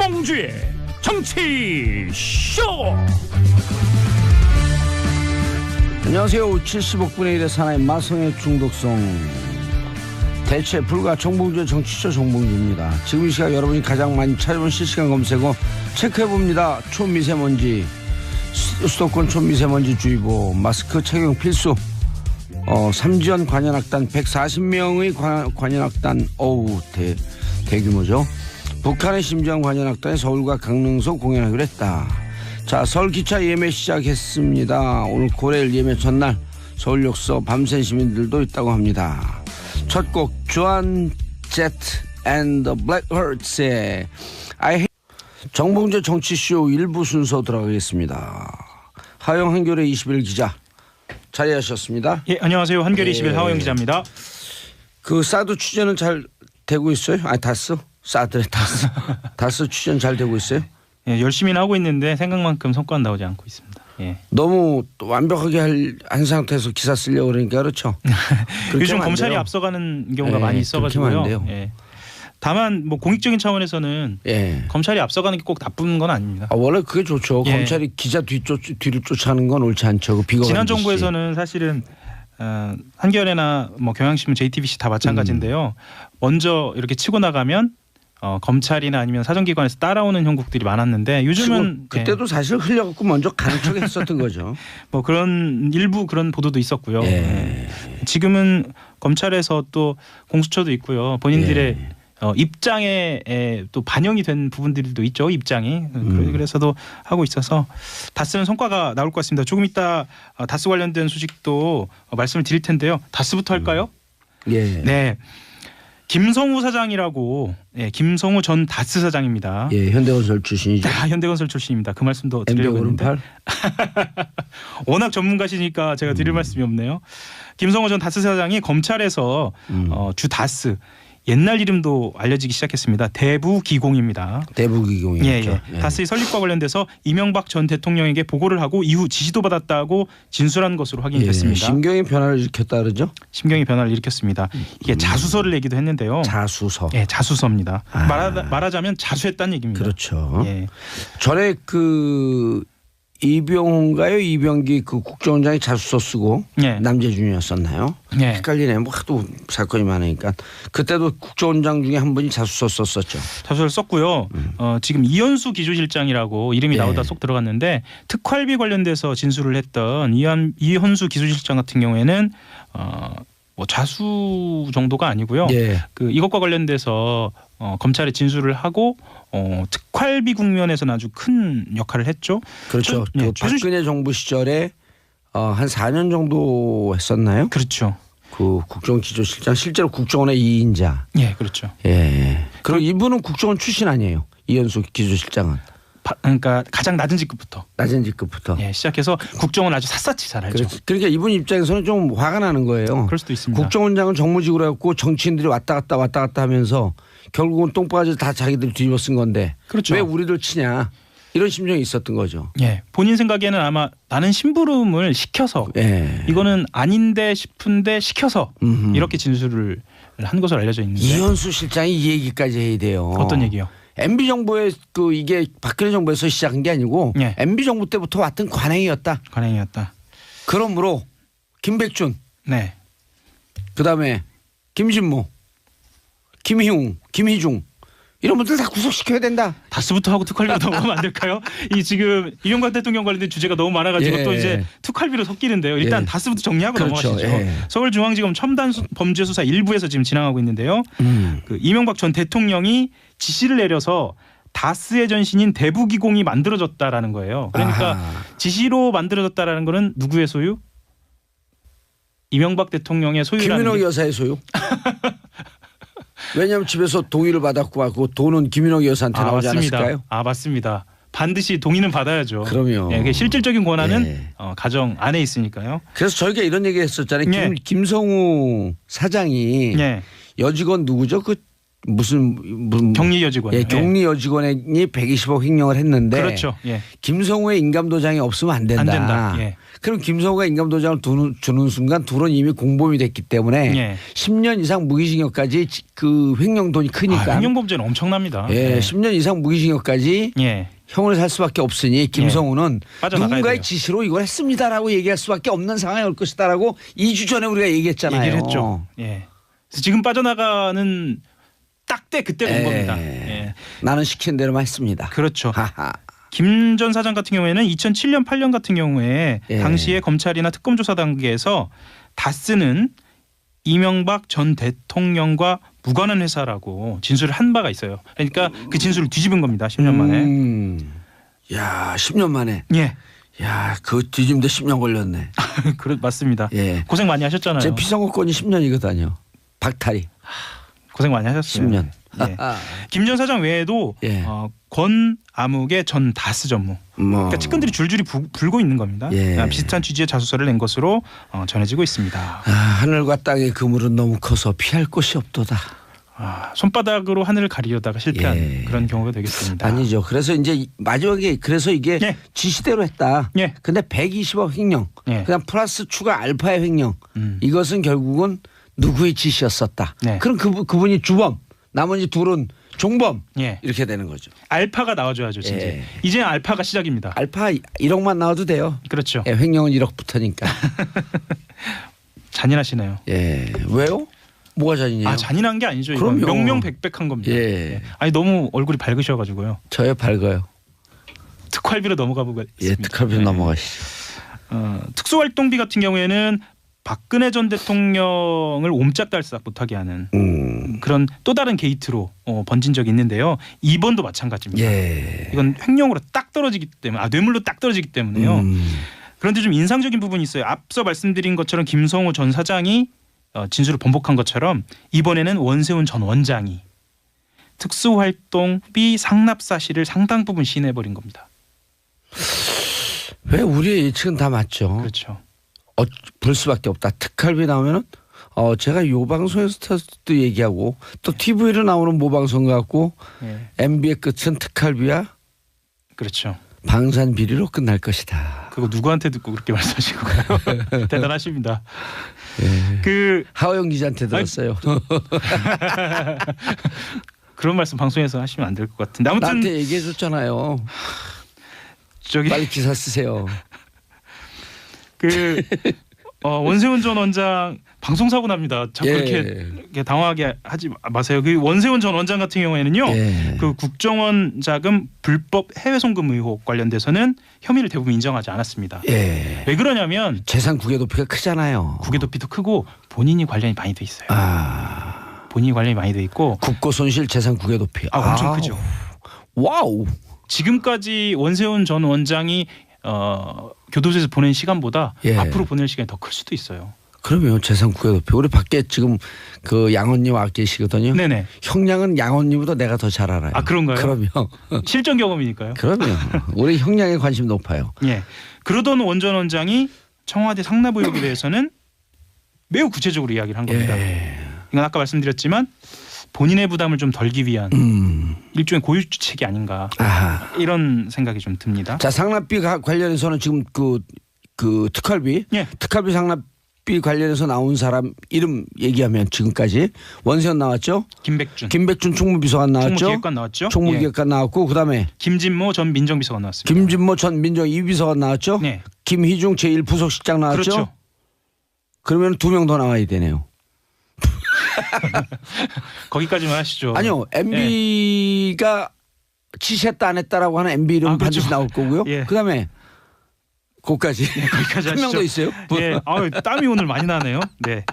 정봉주의 정치쇼. 안녕하세요. 75분의 1의 사나이 마성의 중독성 대체 불가 정봉주의 정치쇼 정봉주입니다. 지금 이 시각 여러분이 가장 많이 찾아본 실시간 검색어 체크해봅니다. 초미세먼지, 수도권 초미세먼지 주의보, 마스크 착용 필수, 삼지연 관현악단 140명의 관현악단, 어우 대규모죠. 북한의 심지연 관현악단이 서울과 강릉서 공연하기로 했다. 자, 설 기차 예매 시작했습니다. 오늘 고래일 예매 전날 서울역서 밤샌 시민들도 있다고 합니다. 첫 곡 조한 제트 앤 더 블랙허츠의 정봉주 정치쇼 1부 순서 들어가겠습니다. 하영 한겨레 21 기자 자리하셨습니다. 예, 안녕하세요. 한겨레 21 하영 기자입니다. 그 사드 취재는 잘 되고 있어요? 아니 다스 취재는 잘 되고 있어요? 예, 열심히는 하고 있는데 생각만큼 성과는 나오지 않고 있습니다. 예. 너무 완벽하게 한 상태에서 기사 쓰려고 그러니까 그렇죠. 요즘 검찰이 앞서가는 경우가 많이 있어가지고요. 예. 다만 뭐 공익적인 차원에서는 검찰이 앞서가는 게 꼭 나쁜 건 아닙니다. 원래 그게 좋죠. 예. 검찰이 기자 뒤를 쫓아가는 건 옳지 않죠. 지난 정부에서는 사실은 한겨레나 뭐 경향신문, JTBC 다 마찬가지인데요. 먼저 이렇게 치고 나가면 검찰이나 아니면 사정기관에서 따라오는 형국들이 많았는데 요즘은 그때도 사실 흘려갖고 먼저 가는 척 했었던 거죠. 뭐 그런 일부 그런 보도도 있었고요. 지금은 검찰에서 또 공수처도 있고요. 본인들의 입장에 또 반영이 된 부분들도 있죠. 입장이. 그래서도 하고 있어서 다스는 성과가 나올 것 같습니다. 조금 이따 다스 관련된 소식도 말씀을 드릴 텐데요. 다스부터 할까요? 네. 김성우 사장이라고, 김성우 전 다스 사장입니다. 예, 현대건설 출신이죠. 현대건설 출신입니다. 그 말씀도 드리려고 했는데 워낙 전문가시니까 제가 드릴 말씀이 없네요. 김성우 전 다스 사장이 검찰에서 주 다스, 옛날 이름도 알려지기 시작했습니다. 대부기공입니다. 대부기공이죠. 다스의 설립과 관련돼서 이명박 전 대통령에게 보고를 하고 이후 지시도 받았다고 진술한 것으로 확인이 됐습니다. 심경의 변화를 일으켰다 그러죠? 심경의 변화를 일으켰습니다. 이게 자수서를 내기도 했는데요. 자수서. 예, 자수서입니다. 말하자면 자수했다는 얘기입니다. 그렇죠. 예. 전에 그 이병훈가요? 이병기 그 국정원장이 자수서 쓰고 남재준이었었나요? 헷갈리네. 뭐 하도 사건이 많으니까. 그때도 국정원장 중에 한 분이 자수서 썼었죠. 자수서를 썼고요. 지금 이현수 기조실장이라고 이름이 나오다 쏙 들어갔는데 특활비 관련돼서 진술을 했던 이현수 기조실장 같은 경우에는 뭐 자수 정도가 아니고요. 그 이것과 관련돼서 검찰에 진술을 하고 특활비 국면에서는 아주 큰 역할을 했죠. 그렇죠. 그 박근혜 정부 시절에 한 4년 정도 했었나요? 그렇죠. 그 국정기조실장 실제로 국정원의 2인자. 예, 그렇죠. 예. 그리고 이분은 국정원 출신 아니에요. 이현수 기조실장은. 그러니까 가장 낮은 직급부터. 예, 시작해서 국정원 아주 샅샅이 잘 알죠. 그러니까 이분 입장에서는 좀 화가 나는 거예요. 그럴 수도 있습니다. 국정원장은 정무직으로 해갖고 정치인들이 왔다 갔다 하면서 결국은 똥바지 다 자기들 뒤집어 쓴 건데 그렇죠. 왜 우리들 치냐 이런 심정이 있었던 거죠. 예, 본인 생각에는 아마 나는 심부름을 시켜서 이거는 아닌데 싶은데 시켜서 이렇게 진술을 한 것으로 알려져 있는데 이현수 실장이 이 얘기까지 해야 돼요. 어떤 얘기요? MB 정부의 그 이게 박근혜 정부에서 시작한 게 아니고 MB 정부 때부터 왔던 관행이었다. 그러므로 김백준, 그다음에 김진모, 김희웅, 김희중 이런 분들 다 구속시켜야 된다. 다스부터 하고 특활비로 넘어가면 안 될까요? 이 지금 이명박 대통령 관련된 주제가 너무 많아가지고 또 이제 특활비로 섞이는데요. 일단 다스부터 정리하고 넘어가시죠. 서울중앙지검 첨단 범죄수사 1부에서 지금 진행하고 있는데요. 그 이명박 전 대통령이 지시를 내려서 다스의 전신인 대부기공이 만들어졌다라는 거예요. 그러니까 지시로 만들어졌다라는 거는 누구의 소유? 이명박 대통령의 소유라는 김민옥 여사의 소유. 왜냐하면 집에서 동의를 받았고 그 돈은 김민옥 여사한테 나오지 않았을까요? 맞습니다. 반드시 동의는 받아야죠. 그럼요. 실질적인 권한은 가정 안에 있으니까요. 그래서 저희가 이런 얘기 했었잖아요. 김성우 사장이 여직원 누구죠? 그 무슨 격리 여직원. 예, 격리 여직원이 120억 횡령을 했는데 그렇죠. 예. 김성우의 인감도장이 없으면 안 된다. 안 된다. 예. 그럼 김성우가 인감도장을 주는 순간 둘은 이미 공범이 됐기 때문에 예. 10년 이상 무기징역까지 그 횡령 돈이 크니까. 횡령 범죄는 엄청납니다. 예, 10년 이상 무기징역까지 예. 형을 살 수밖에 없으니 김성우는 빠져나가야 누군가의 돼요. 지시로 이걸 했습니다라고 얘기할 수밖에 없는 상황이 올 것이다라고 2주 전에 우리가 얘기했잖아요. 얘기를 했죠. 예. 그래서 지금 빠져나가는 딱 때 그때 온 겁니다. 예. 나는 시킨 대로만 했습니다. 그렇죠. 하하. 김 전 사장 같은 경우에는 2007년 8년 같은 경우에 예. 당시에 검찰이나 특검 조사 단계에서 다스는 이명박 전 대통령과 무관한 회사라고 진술을 한 바가 있어요. 그러니까 그 진술을 뒤집은 겁니다. 10년 만에. 야, 10년 만에. 예. 야, 그 뒤집는데 10년 걸렸네. 맞습니다. 예. 고생 많이 하셨잖아요. 제 피선거권이 10년이거든요. 박탈이. 고생 많이 하셨어요. 10년. 예. 김 전 사장 외에도 예. 권아무개 전 다스 전무. 그러니까 측근들이 줄줄이 불고 있는 겁니다. 예. 비슷한 취지의 자소서를 낸 것으로 전해지고 있습니다. 하늘과 땅의 그물은 너무 커서 피할 곳이 없도다. 손바닥으로 하늘을 가리려다가 실패한 예. 그런 경우가 되겠습니다. 아니죠. 그래서 이제 마지막에 그래서 이게 예. 지시대로 했다. 예. 근데 120억 횡령. 예. 그냥 플러스 추가 알파의 횡령. 이것은 결국은 누구의 지시였었다. 네. 그럼 그분이 주범. 나머지 둘은 종범. 예. 이렇게 되는 거죠. 알파가 나와줘야죠. 진짜. 예. 이제 알파가 시작입니다. 알파 1억만 나와도 돼요. 그렇죠. 예, 횡령은 1억부터니까. 잔인하시네요. 예. 왜요? 뭐가 잔인해요? 잔인한 게 아니죠. 이건 그럼요. 명명백백한 겁니다. 예. 아니 너무 얼굴이 밝으셔가지고요. 저요 밝아요. 특활비로 넘어가 보겠습니다. 예, 특활비 넘어가시죠. 특수활동비 같은 경우에는 박근혜 전 대통령을 옴짝달싹 못하게 하는 그런 또 다른 게이트로 번진 적이 있는데요. 이번도 마찬가지입니다. 예. 이건 횡령으로 딱 떨어지기 때문에 뇌물로 딱 떨어지기 때문에요. 그런데 좀 인상적인 부분이 있어요. 앞서 말씀드린 것처럼 김성우 전 사장이 진술을 번복한 것처럼 이번에는 원세훈 전 원장이 특수활동비 상납 사실을 상당 부분 시인해버린 겁니다. 왜 우리의 예측은 다 맞죠. 그렇죠. 볼 수밖에 없다. 특활비 나오면은 제가 요 방송에서도 얘기하고 또 TV로 나오는 모방송 같고 예. MB의 끝은 특활비야 그렇죠. 방산 비리로 끝날 것이다. 그거 누구한테 듣고 그렇게 말씀하신 건가요? 대단하십니다. 예. 그 하호영 기자한테 들었어요. 그런 말씀 방송에서 하시면 안 될 것 같은데 아무튼 나한테 얘기해줬잖아요. 저기 빨리 기사 쓰세요. 그 원세훈 전 원장 방송 사고 납니다. 자꾸 예. 이렇게 당황하게 하지 마세요. 그 원세훈 전 원장 같은 경우에는요. 예. 그 국정원 자금 불법 해외 송금 의혹 관련돼서는 혐의를 대부분 인정하지 않았습니다. 예. 왜 그러냐면 재산 국외 도피가 크잖아요. 국외 도피도 크고 본인이 관련이 많이 돼 있어요. 본인이 관련이 많이 돼 있고 국고 손실 재산 국외 도피. 엄청 크죠. 와우. 지금까지 원세훈 전 원장이 교도소에서 보낸 시간보다 예. 앞으로 보낼 시간이 더 클 수도 있어요. 그러면 재산 국외 도피. 우리 밖에 지금 그 양언니 와 계시거든요. 네네. 형량은 양언니보다 내가 더 잘 알아요. 그런가요? 그럼요. 실전 경험이니까요. 그럼요. 우리 형량에 관심 높아요. 예. 그러던 원 전 원장이 청와대 상납 의혹에 대해서는 매우 구체적으로 이야기를 한 겁니다. 예. 이건 아까 말씀드렸지만 본인의 부담을 좀 덜기 위한 일종의 고유주책이 아닌가 이런 생각이 좀 듭니다. 자, 상납비 관련해서는 지금 그 특활비, 예. 특활비 상납비 관련해서 나온 사람 이름 얘기하면 지금까지 원세훈 나왔죠. 김백준 총무비서관 나왔죠. 총무기획관 나왔죠. 총무기획관 나왔고 그다음에 김진모 전 민정비서관 나왔습니다. 김진모 전 민정 2비서관 나왔죠. 네. 김희중 제1부속실장 나왔죠. 그렇죠. 그러면 2명 더 나와야 되네요. 거기까지만 하시죠. 아니요. MB가 지시했다 안 했다라고 하는 MB 이름 그렇죠. 반드시 나올 거고요. 예. 그다음에 거기까지. 거기까지 한 명 하시죠. 더 있어요? 예. 땀이 오늘 많이 나네요. 네.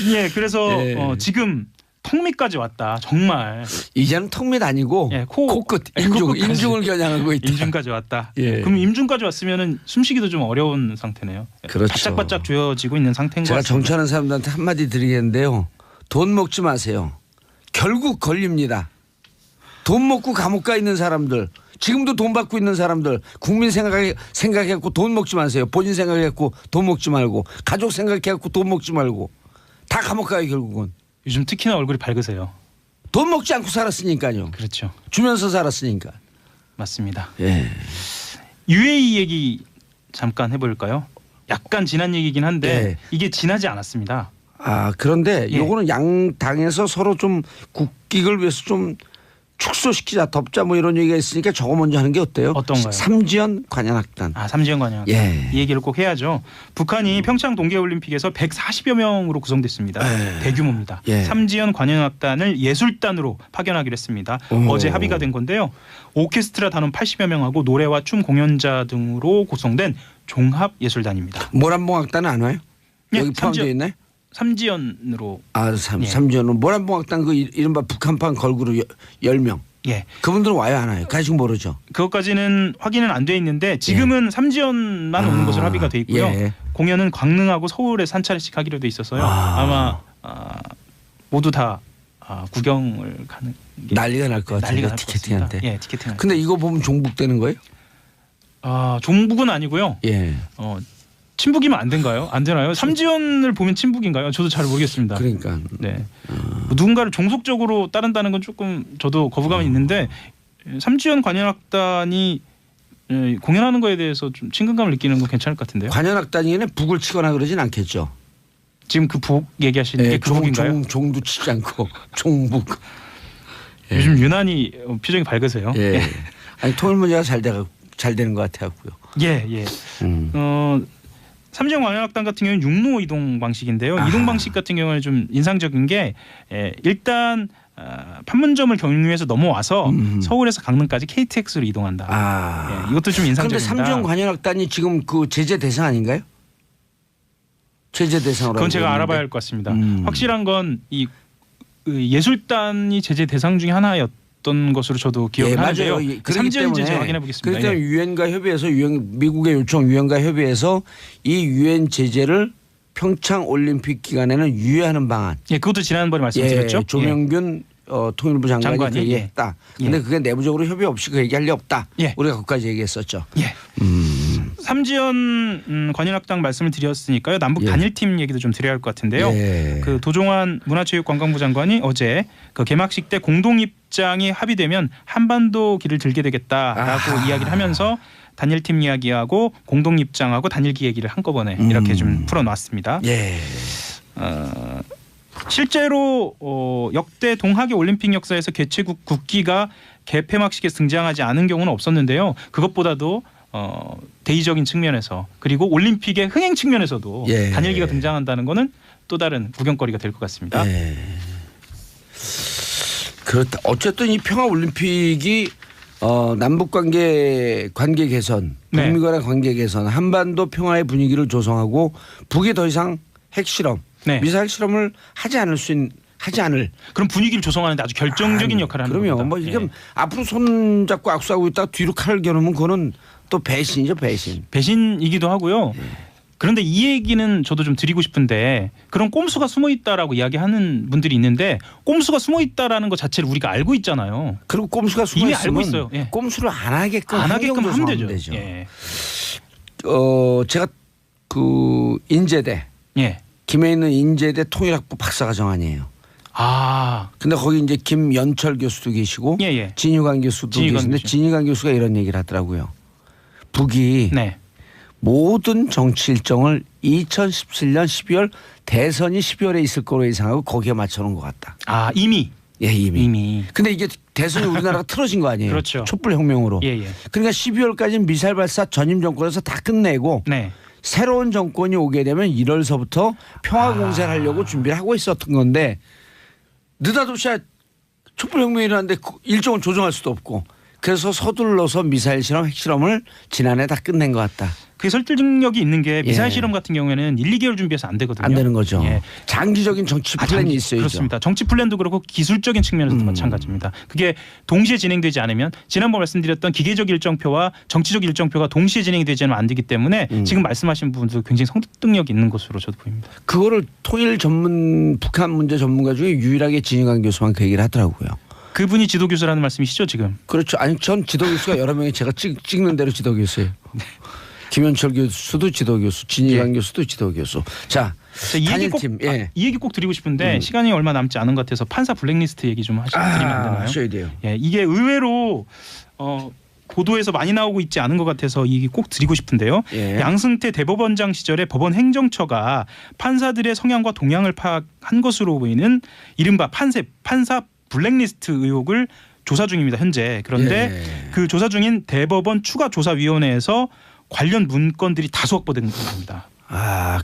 예. 그래서 예. 지금 턱밑까지 왔다. 정말. 이제는 턱밑 아니고 예, 코끝 코끝까지. 인중을 겨냥하고 있다. 임준까지 왔다. 예. 그럼 임준까지 왔으면은 숨쉬기도 좀 어려운 상태네요. 그렇죠. 바짝바짝 조여지고 있는 상태인 것 제가 같습니다. 정치하는 사람들한테 한마디 드리겠는데요. 돈 먹지 마세요. 결국 걸립니다. 돈 먹고 감옥 가 있는 사람들, 지금도 돈 받고 있는 사람들, 국민 생각해갖고 돈 먹지 마세요. 본인 생각해갖고 돈 먹지 말고, 가족 생각해갖고 돈 먹지 말고, 다 감옥 가요 결국은. 요즘 특히나 얼굴이 밝으세요. 돈 먹지 않고 살았으니까요. 그렇죠. 주면서 살았으니까. 맞습니다. 예. UAE 얘기 잠깐 해볼까요? 약간 지난 얘기긴 한데 예. 이게 지나지 않았습니다. 아 그런데 예. 요거는 양 당에서 서로 좀 국익을 위해서 좀 축소시키자 덮자 뭐 이런 얘기가 있으니까 저거 먼저 하는 게 어때요? 어떤가요? 삼지연 관현악단. 아 삼지연 관현. 예. 이 얘기를 꼭 해야죠. 북한이 평창 동계올림픽에서 140여 명으로 구성됐습니다. 대규모입니다. 예. 삼지연 관현악단을 예술단으로 파견하기로 했습니다. 오. 어제 합의가 된 건데요. 오케스트라 단원 80여 명하고 노래와 춤 공연자 등으로 구성된 종합예술단입니다. 모란봉악단은 안 와요? 예, 여기 포함되어 있네. 삼지연으로. 아 예. 삼지연은 모란봉악단 그 이른바 북한판 걸그룹 10명. 예. 그분들은 와요 안 와요? 아직 모르죠. 그것까지는 확인은 안 돼 있는데 지금은 삼지연만 오는 것으로 합의가 돼 있고요. 예. 공연은 광릉하고 서울에 한 차례씩 하기로 돼 있어서요. 아마 모두 다 구경을 가는 게 난리가 날 것 난리가 같은데 날 티켓팅한테. 예, 티켓팅. 근데 이거 보면 종북되는 거예요? 종북은 아니고요. 예. 친북이면 안 된가요? 안 되나요? 삼지연을 보면 친북인가요? 저도 잘 모르겠습니다. 그러니까. 네. 누군가를 종속적으로 따른다는 건 조금 저도 거부감이 있는데 삼지연 관현악단이 공연하는 거에 대해서 좀 친근감을 느끼는 건 괜찮을 것 같은데요. 관현악단이네 북을 치거나 그러진 않겠죠. 지금 그 북 얘기하시는 게 그 북인가요? 종도 치지 않고 종북. 요즘 유난히 표정이 밝으세요. 예. 아니 통일 문제가 잘 되는 것 같아갖고요. 예, 예. 삼지연 관현악단 같은 경우는 육로 이동 방식인데요. 이동 방식 같은 경우는 좀 인상적인 게 일단 판문점을 경유해서 넘어와서 서울에서 강릉까지 KTX로 이동한다. 이것도 좀 인상적입니다. 그런데 삼지연 관현악단이 지금 그 제재 대상 아닌가요? 제재 대상으로. 그건 제가 알아봐야 할 것 같습니다. 확실한 건 이 예술단이 제재 대상 중에 하나였던 것으로 저도 기억을 하는데요. 삼지연인지 제가 확인해 보겠습니다. 그렇기 때문에 유엔과 협의해서 미국의 요청 유엔과 협의해서 이 유엔 제재를 평창 올림픽 기간에는 유예하는 방안. 예, 그것도 지난번에 말씀드렸죠. 조명균 통일부 장관이 그 장관이, 얘기했다. 근데 그게 내부적으로 협의 없이 그 얘기할 리 없다. 우리가 그까지 얘기했었죠. 예. 삼지연 관현악단 말씀을 드렸으니까요. 남북 단일팀 얘기도 좀 드려야 할 것 같은데요. 그 도종환 문화체육관광부 장관이 어제 그 개막식 때 공동 입장이 합의되면 한반도 길을 들게 되겠다라고 이야기를 하면서 단일팀 이야기하고 공동 입장하고 단일기 얘기를 한꺼번에 이렇게 좀 풀어놨습니다. 실제로 역대 동학의 올림픽 역사에서 개최국 국기가 개폐막식에 등장하지 않은 경우는 없었는데요. 그것보다도 대의적인 측면에서 그리고 올림픽의 흥행 측면에서도 단일기가 등장한다는 것은 또 다른 구경거리가 될 것 같습니다. 그렇다. 어쨌든 이 평화 올림픽이 남북 관계 개선, 북미 간의 관계 개선, 한반도 평화의 분위기를 조성하고 북이 더 이상 핵실험, 미사일 실험을 하지 않을 그럼 분위기를 조성하는데 아주 결정적인 역할을 하는 겁니다. 그러면 뭐 이게 앞으로 손 잡고 악수하고 있다가 뒤로 칼을 겨누면 그거는 또 배신이죠, 배신. 배신이기도 하고요. 그런데 이 얘기는 저도 좀 드리고 싶은데 그런 꼼수가 숨어 있다라고 이야기하는 분들이 있는데 꼼수가 숨어 있다라는 것 자체를 우리가 알고 있잖아요. 그리고 꼼수가 숨어 이미 있으면 알고 있어요. 꼼수를 안 하게끔 하면 되죠. 제가 그 인제대 김해 있는 인제대 통일학부 박사과정아니에요. 근데 거기 이제 김연철 교수도 계시고 진유관 교수도 계신데 진유관 교수가 이런 얘기를 하더라고요. 북이 모든 정치 일정을 2017년 12월 대선이 12월에 있을 거로 예상하고 거기에 맞춰놓은 것 같다. 이미. 이미. 근데 이게 대선이 우리나라가 틀어진 거 아니에요? 그렇죠. 촛불혁명으로. 그러니까 12월까지는 미사일 발사 전임 정권에서 다 끝내고 새로운 정권이 오게 되면 1월서부터 평화 공세를 하려고 준비를 하고 있었던 건데 느닷없이 촛불혁명이라는데 일정을 조정할 수도 없고 그래서 서둘러서 미사일 실험, 핵실험을 지난해 다 끝낸 것 같다. 그게 설득력이 있는 게 미사일 실험 같은 경우에는 1, 2개월 준비해서 안 되거든요. 안 되는 거죠. 장기적인 정치 플랜이 있어야죠. 그렇습니다. 정치 플랜도 그렇고 기술적인 측면에서도 마찬가지입니다. 그게 동시에 진행되지 않으면 지난번 말씀드렸던 기계적 일정표와 정치적 일정표가 동시에 진행이 되지 않으면 안 되기 때문에 지금 말씀하신 부분도 굉장히 설득력이 있는 것으로 저도 보입니다. 그거를 통일 전문 북한 문제 전문가 중에 유일하게 진유관 교수만 그 얘기를 하더라고요. 그분이 지도교수라는 말씀이시죠 지금? 그렇죠. 아니 전 지도교수가 여러 명이 제가 찍는 대로 지도교수예요. 김현철 교수도 지도교수, 진희관 교수도 지도교수. 자, 자, 이 얘기 꼭 단일팀, 이 얘기 꼭 드리고 싶은데 시간이 얼마 남지 않은 것 같아서 판사 블랙리스트 얘기 좀 드리면 안 되나요? 하셔야 돼요. 예, 이게 의외로 보도에서 많이 나오고 있지 않은 것 같아서 이 얘기 꼭 드리고 싶은데요. 예. 양승태 대법원장 시절에 법원 행정처가 판사들의 성향과 동향을 파악한 것으로 보이는 이른바 판사 블랙리스트 의혹을 조사 중입니다. 현재. 그런데 그 조사 중인 대법원 추가조사위원회에서 관련 문건들이 다수 확보된 겁니다.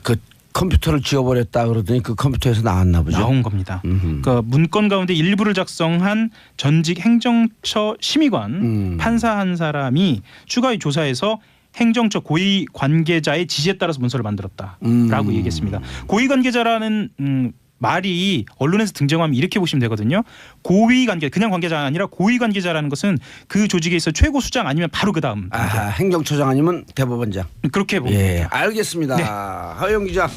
그 컴퓨터를 지워버렸다 그러더니 그 컴퓨터에서 나왔나 보죠. 나온 겁니다. 그러니까 문건 가운데 일부를 작성한 전직 행정처 심의관 판사 한 사람이 추가위 조사에서 행정처 고위 관계자의 지시에 따라서 문서를 만들었다라고 얘기했습니다. 고위 관계자라는 말이 언론에서 등장하면 이렇게 보시면 되거든요. 고위 관계, 그냥 관계자가 아니라 고위 관계자라는 것은 그 조직에 있어 최고 수장 아니면 바로 그 다음. 행정처장 아니면 대법원장. 그렇게 봅니다. 예, 알겠습니다. 네. 하영 기자,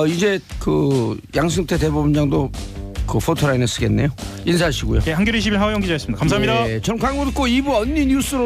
이제 그 양승태 대법원장도 그 포토라인에 쓰겠네요. 인사하시고요. 예, 한겨레 21 하호영 기자였습니다. 감사합니다. 예, 저는 광고 듣고 2부 언니 뉴스로